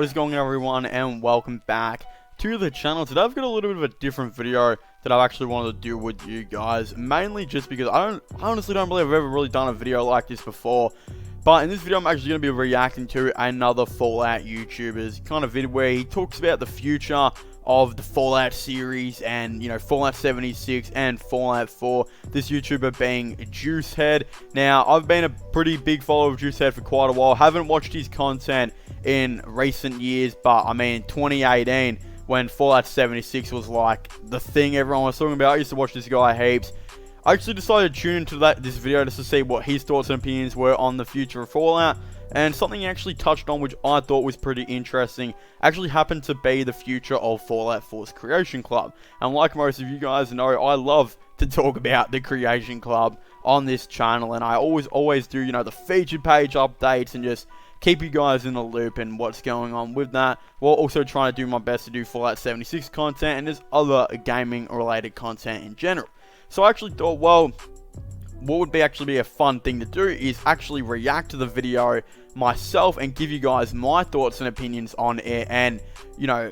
What is going on, everyone, and welcome back to the channel. Today I've got a little bit of a different video that I actually wanted to do with you guys, mainly just because I honestly don't believe I've ever really done a video like this before. But in this video I'm actually going to be reacting to another Fallout YouTuber's kind of video where he talks about the future of the Fallout series and, you know, Fallout 76 and Fallout 4, this YouTuber being Juicehead. Now, I've been a pretty big follower of Juicehead for quite a while, haven't watched his content in recent years, but I mean 2018 when Fallout 76 was like the thing everyone was talking about. I used to watch this guy heaps. I actually decided to tune into this video just to see what his thoughts and opinions were on the future of Fallout, and something he actually touched on which I thought was pretty interesting actually happened to be the future of Fallout 4's Creation Club. And like most of you guys know, I love to talk about the Creation Club on this channel, and I always do, you know, the featured page updates and just keep you guys in the loop and what's going on with that, while also trying to do my best to do Fallout 76 content and just other gaming related content in general. So I actually thought, well, what would actually be a fun thing to do is actually react to the video myself and give you guys my thoughts and opinions on it, and, you know,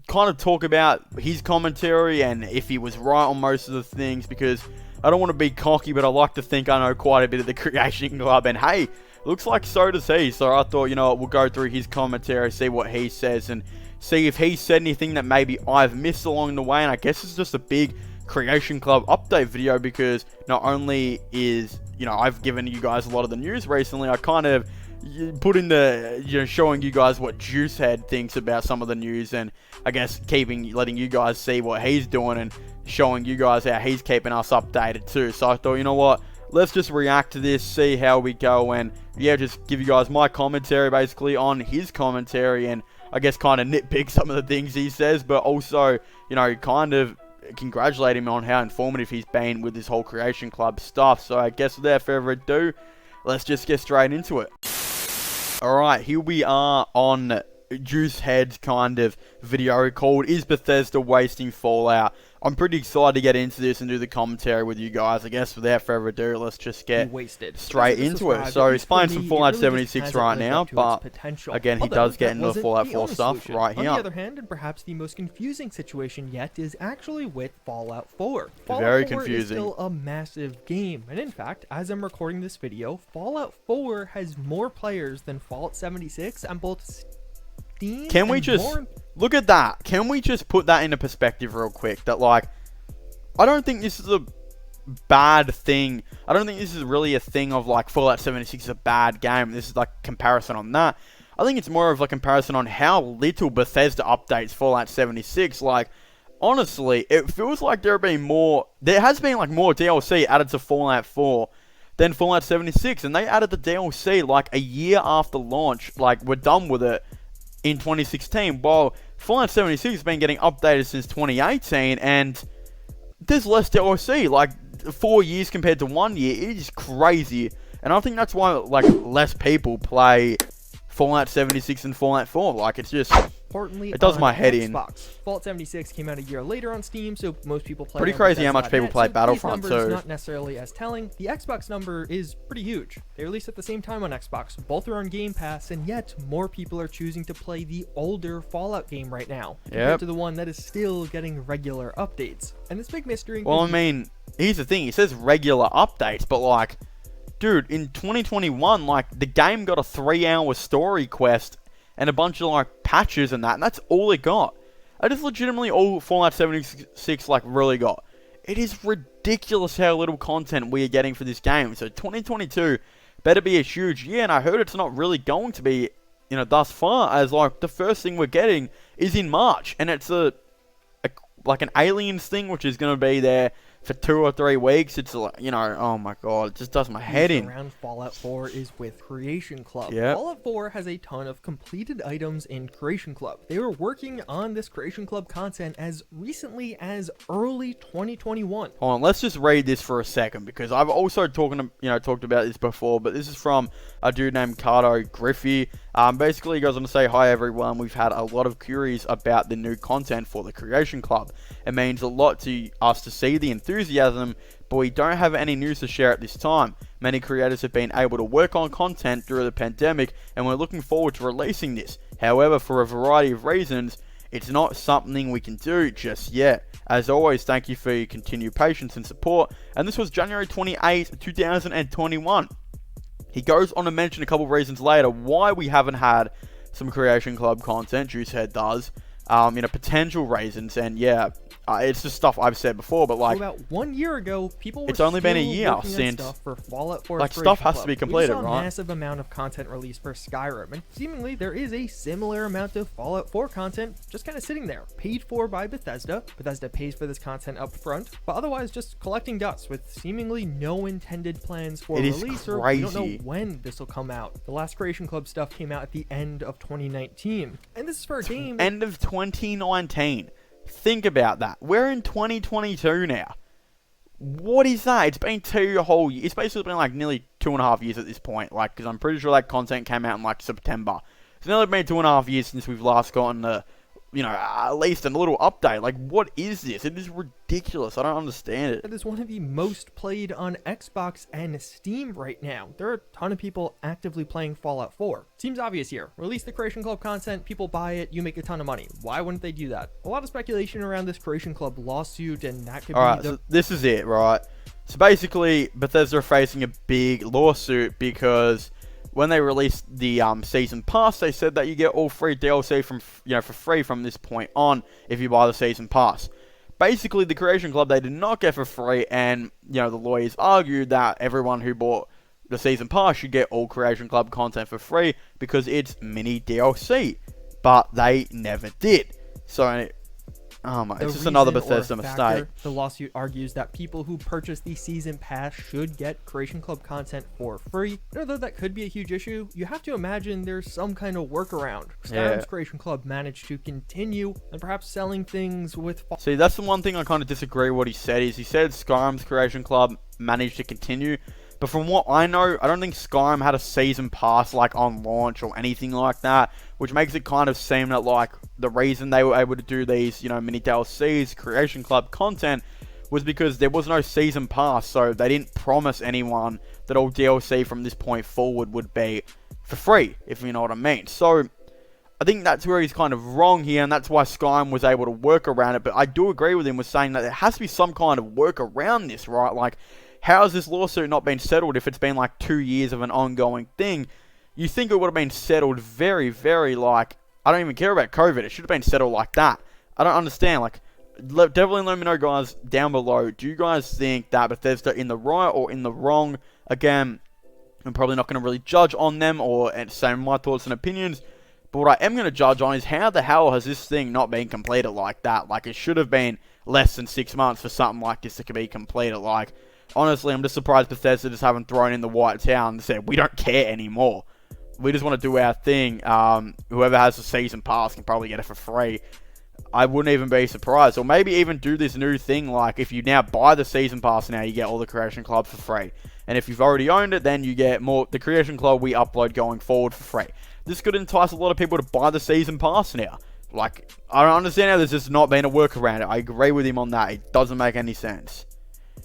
kind of talk about his commentary and if he was right on most of the things, because I don't want to be cocky, but I like to think I know quite a bit of the Creation Club, and hey, looks like so does he. So I thought, you know what, we'll go through his commentary, see what he says, and see if he said anything that maybe I've missed along the way. And I guess it's just a big Creation Club update video, because not only is, you know, I've given you guys a lot of the news recently, I kind of put in the, you know, showing you guys what Juicehead thinks about some of the news, and I guess letting you guys see what he's doing and showing you guys how he's keeping us updated too. So I thought, you know what, let's just react to this, see how we go, and yeah, just give you guys my commentary basically on his commentary, and I guess kind of nitpick some of the things he says, but also, you know, kind of congratulate him on how informative he's been with this whole Creation Club stuff. So I guess without further ado, let's just get straight into it. Alright, here we are on Juicehead's kind of video called "Is Bethesda Wasting Fallout?" I'm pretty excited to get into this and do the commentary with you guys. I guess without further ado, let's just get straight into it. So he's playing some Fallout 76 right now, but again, he does get into the Fallout 4 stuff right here. On the other hand, and perhaps the most confusing situation yet, is actually with Fallout 4. Very Fallout 4 confusing. is still a massive game, and in fact, as I'm recording this video, Fallout 4 has more players than Fallout 76 on both Steam. Can we just look at that? Can we just put that into perspective real quick? That, like, I don't think this is a bad thing. I don't think this is really a thing of like Fallout 76 is a bad game. This is like comparison on that. I think it's more of a comparison on how little Bethesda updates Fallout 76. Like, honestly, it feels like there has been like more DLC added to Fallout 4 than Fallout 76, and they added the DLC like a year after launch. Like, we're done with it in 2016, while Fallout 76 has been getting updated since 2018, and there's less DLC, like 4 years compared to 1 year. It is crazy, and I think that's why like less people play Fallout 76 and Fallout 4. Like, it's just, it does my head in. Fallout 76 came out a year later on Steam, so most people play. Pretty crazy how much people play Battlefront too. Not necessarily as telling. The Xbox number is pretty huge. They released at the same time on Xbox. Both are on Game Pass, and yet more people are choosing to play the older Fallout game right now compared to the one that is still getting regular updates. And this big mystery. Well, I mean, here's the thing. He says regular updates, but like, dude, in 2021, like, the game got a 3-hour story quest and a bunch of like patches and that's all it got. That is legitimately all Fallout 76 like really got. It is ridiculous how little content we are getting for this game. So 2022 better be a huge year, and I heard it's not really going to be, you know, thus far, as like the first thing we're getting is in March, and it's like an Aliens thing, which is going to be there for 2 or 3 weeks. It's like, you know, oh my god, it just does my head in. Around Fallout 4 is with Creation Club. Yep. Fallout 4 has a ton of completed items in Creation Club. They were working on this Creation Club content as recently as early 2021. Hold on, let's just read this for a second, because I've also talked about this before, but this is from a dude named Cardo Griffey. Basically, he goes on to say, "Hi everyone, we've had a lot of queries about the new content for the Creation Club. It means a lot to us to see the enthusiasm, but we don't have any news to share at this time. Many creators have been able to work on content through the pandemic, and we're looking forward to releasing this. However, for a variety of reasons, it's not something we can do just yet. As always, thank you for your continued patience and support. And this was January 28, 2021. He goes on to mention a couple of reasons later why we haven't had some Creation Club content. Juicehead does. Potential reasons. And yeah, it's just stuff I've said before, but like, so about 1 year ago, people were it's only been a year working on since stuff for Fallout 4 like stuff has Club. to be completed, we saw right? A massive amount of content released for Skyrim, and seemingly there is a similar amount of Fallout 4 content just kind of sitting there, paid for by Bethesda. Bethesda pays for this content up front, but otherwise just collecting dust with seemingly no intended plans for release, or we don't know when this will come out. The last Creation Club stuff came out at the end of 2019, and this is for a game end of 2019. Think about that. We're in 2022 now. What is that? It's been 2 whole years. It's basically been like nearly 2.5 years at this point. Like, because I'm pretty sure that content came out in like September. It's nearly been 2.5 years since we've last gotten at least a little update. Like, what is this? It is ridiculous. I don't understand it. It is one of the most played on Xbox and Steam right now. There are a ton of people actively playing Fallout 4. Seems obvious here. Release the Creation Club content, people buy it, you make a ton of money. Why wouldn't they do that? A lot of speculation around this Creation Club lawsuit, and that could Alright, so this is it, right? So basically, Bethesda are facing a big lawsuit because when they released the season pass, they said that you get all free DLC for free from this point on if you buy the season pass. Basically, the Creation Club they did not get for free, and the lawyers argued that everyone who bought the season pass should get all Creation Club content for free because it's mini DLC, but they never did. So it's just another Bethesda mistake. The lawsuit argues that people who purchase the season pass should get Creation Club content for free. And although that could be a huge issue, you have to imagine there's some kind of workaround. Skyrim's Creation Club managed to continue and perhaps selling things with... See, that's the one thing I kind of disagree with what he said. He said Skyrim's Creation Club managed to continue. But from what I know, I don't think Skyrim had a season pass like on launch or anything like that, which makes it kind of seem that like the reason they were able to do these, mini DLCs, Creation Club content, was because there was no season pass, so they didn't promise anyone that all DLC from this point forward would be for free, if you know what I mean. So I think that's where he's kind of wrong here, and that's why Skyrim was able to work around it. But I do agree with him with saying that there has to be some kind of work around this, right? Like, how has this lawsuit not been settled if it's been like 2 years of an ongoing thing? You think it would have been settled very, very like, I don't even care about COVID. It should have been settled like that. I don't understand. Like, definitely let me know, guys, down below. Do you guys think that Bethesda in the right or in the wrong? Again, I'm probably not going to really judge on them or say my thoughts and opinions. But what I am going to judge on is how the hell has this thing not been completed like that? Like, it should have been less than 6 months for something like this to be completed. Like, honestly, I'm just surprised Bethesda just haven't thrown in the white towel and said, we don't care anymore. We just want to do our thing. Whoever has the season pass can probably get it for free. I wouldn't even be surprised. Or maybe even do this new thing, like if you now buy the season pass now, you get all the Creation Club for free. And if you've already owned it, then you get more the Creation Club we upload going forward for free. This could entice a lot of people to buy the season pass now. Like, I don't understand how there's just not been a workaround it. I agree with him on that. It doesn't make any sense.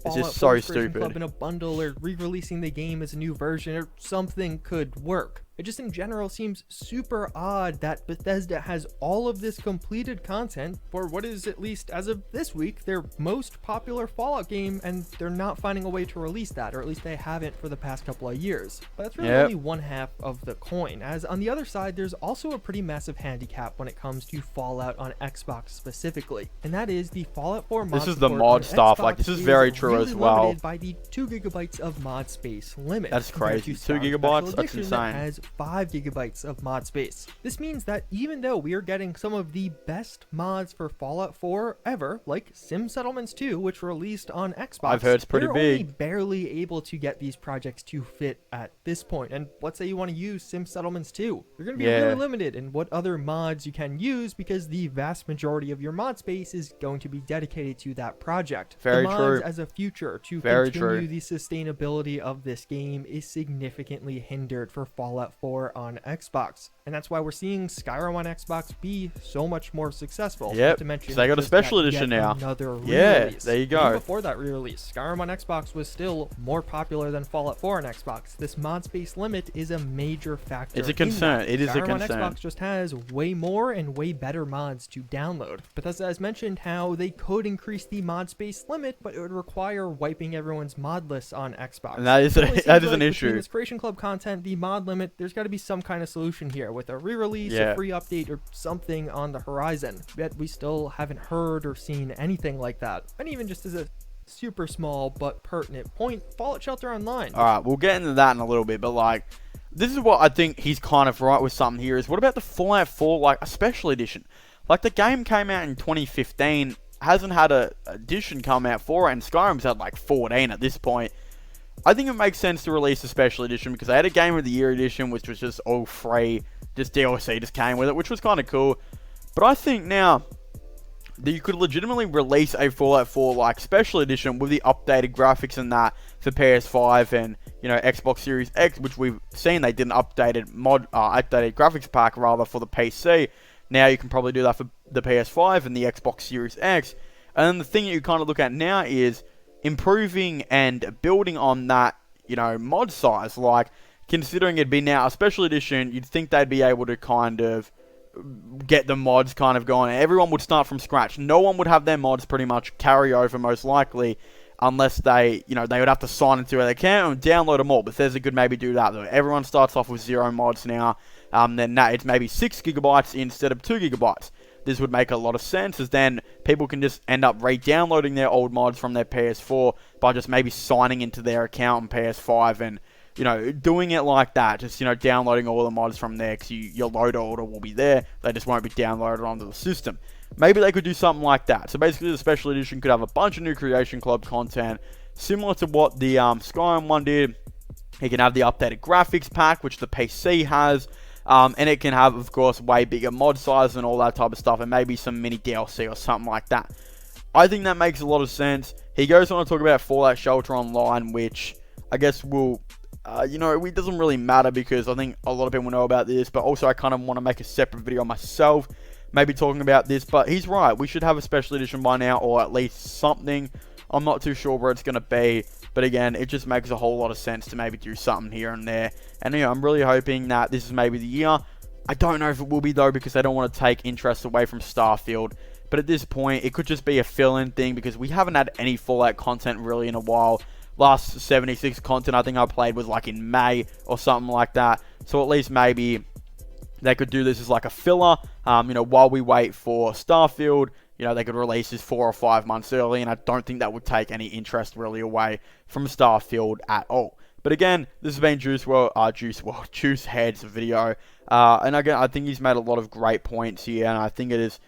It's just so stupid. Club in a bundle or re-releasing the game as a new version or something could work. It just in general seems super odd that Bethesda has all of this completed content for what is, at least as of this week, their most popular Fallout game, and they're not finding a way to release that, or at least they haven't for the past couple of years. But that's really only one half of the coin, as on the other side, there's also a pretty massive handicap when it comes to Fallout on Xbox specifically, and that is the Fallout 4 mod. This is the mod stuff, like this is very true as well. Limited by the 2 GB of mod space limit. That's crazy. 2 GB? That's insane. That has 5 GB of mod space. This means that even though we are getting some of the best mods for Fallout 4 ever, like Sim Settlements 2, which released on Xbox, I've heard it's pretty big. Only barely able to get these projects to fit at this point. And let's say you want to use Sim Settlements 2, you're going to be really limited in what other mods you can use because the vast majority of your mod space is going to be dedicated to that project. Very the mods true. As a future to Very continue true. the sustainability of this game is significantly hindered for Fallout Fallout 4 on Xbox. And that's why we're seeing Skyrim on Xbox be so much more successful. Yep, to mention, they got a special edition now. Another yeah, re-release. there you go. Even before that re-release, Skyrim on Xbox was still more popular than Fallout 4 on Xbox. This mod space limit is a major factor. It's a concern. It is a Skyrim concern. on Xbox just has way more and way better mods to download. Bethesda has mentioned how they could increase the mod space limit, but it would require wiping everyone's mod lists on Xbox. And that is an issue. This Creation Club content, the mod limit, there's got to be some kind of solution here with a re-release, a free update, or something on the horizon. Yet we still haven't heard or seen anything like that. And even just as a super small but pertinent point, Fallout Shelter Online. All right, we'll get into that in a little bit, but like, this is what I think he's kind of right with something here. Is what about the Fallout 4 like a special edition? Like the game came out in 2015, hasn't had a edition come out for it, and Skyrim's had like 14 at this point. I think it makes sense to release a special edition because they had a Game of the Year edition, which was just all free, just DLC just came with it, which was kind of cool. But I think now that you could legitimately release a Fallout 4 like special edition with the updated graphics and that for PS5 and, you know, Xbox Series X, which we've seen they did an updated graphics pack rather for the PC. Now you can probably do that for the PS5 and the Xbox Series X. And then the thing that you kind of look at now is improving and building on that, you know, mod size. Like, considering it'd be now a special edition, you'd think they'd be able to kind of get the mods kind of going. Everyone would start from scratch. No one would have their mods pretty much carry over, most likely, unless they, you know, they would have to sign into their account and download them all. Bethesda could maybe do that, though. Everyone starts off with 0 mods now. Then it's maybe 6 gigabytes instead of 2 gigabytes. This would make a lot of sense, as then people can just end up re-downloading their old mods from their PS4 by just maybe signing into their account on PS5 and, you know, doing it like that. Just, you know, downloading all the mods from there, because your load order will be there. They just won't be downloaded onto the system. Maybe they could do something like that. So basically the special edition could have a bunch of new Creation Club content, similar to what the Skyrim one did. It can have the updated graphics pack, which the PC has. And it can have, of course, way bigger mod size and all that type of stuff, and maybe some mini DLC or something like that. I think that makes a lot of sense. He goes on to talk about Fallout Shelter Online, which I guess will, you know, it doesn't really matter because I think a lot of people know about this, but also I kind of want to make a separate video myself, maybe talking about this. But he's right, we should have a special edition by now, or at least something. I'm not too sure where it's going to be, but again, it just makes a whole lot of sense to maybe do something here and there. And, you know, I'm really hoping that this is maybe the year. I don't know if it will be, though, because they don't want to take interest away from Starfield. But at this point, it could just be a fill-in thing, because we haven't had any Fallout content really in a while. Last 76 content I think I played was like in May or something like that. So at least maybe they could do this as like a filler, you know, while we wait for Starfield. You know, they could release this 4 or 5 months early, and I don't think that would take any interest really away from Starfield at all. But again, this has been Juicehead's video, and again, I think he's made a lot of great points here, and I think it is,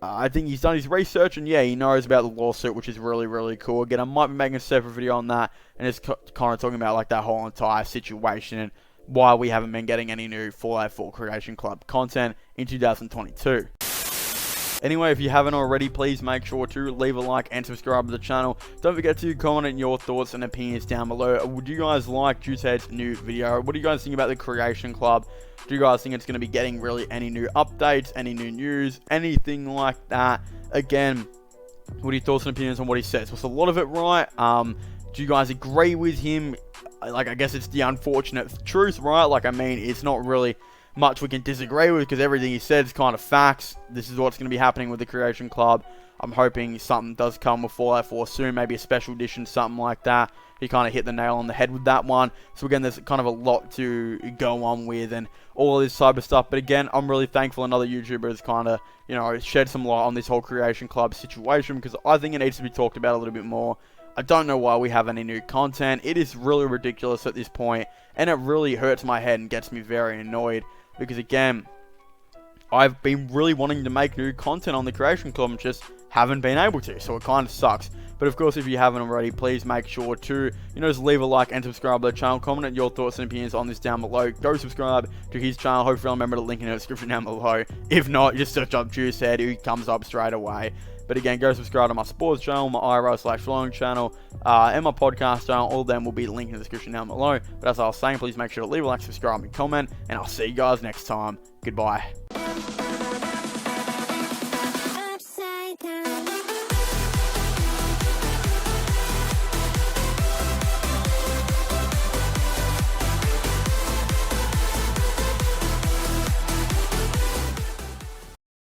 I think he's done his research, and yeah, he knows about the lawsuit, which is really, really cool. Again, I might be making a separate video on that, and just kind of talking about like that whole entire situation and why we haven't been getting any new Fallout 4 Creation Club content in 2022. Anyway, if you haven't already, please make sure to leave a like and subscribe to the channel. Don't forget to comment your thoughts and opinions down below. Would you guys like Juicehead's new video? What do you guys think about the Creation Club? Do you guys think it's going to be getting really any new updates, any new news, anything like that? Again, what are your thoughts and opinions on what he says? Was a lot of it right? Do you guys agree with him? Like, I guess it's the unfortunate truth, right? Like, I mean, it's not really much we can disagree with, because everything he said is kind of facts. This is what's going to be happening with the Creation Club. I'm hoping something does come with Fallout 4 soon, maybe a special edition, something like that. He kind of hit the nail on the head with that one. So again, there's kind of a lot to go on with and all of this type of stuff. But again, I'm really thankful another YouTuber has kind of, you know, shed some light on this whole Creation Club situation, because I think it needs to be talked about a little bit more. I don't know why we have any new content. It is really ridiculous at this point, and it really hurts my head and gets me very annoyed. Because again, I've been really wanting to make new content on the Creation Club and just haven't been able to, so it kind of sucks. But of course, if you haven't already, please make sure to, just leave a like and subscribe to the channel. Comment your thoughts and opinions on this down below. Go subscribe to his channel. Hopefully I'll remember to link in the description down below. If not, just search up Juicehead, who comes up straight away. But again, go subscribe to my sports channel, my IRL/vlogging channel, and my podcast channel. All of them will be linked in the description down below. But as I was saying, please make sure to leave a like, subscribe, and comment. And I'll see you guys next time. Goodbye.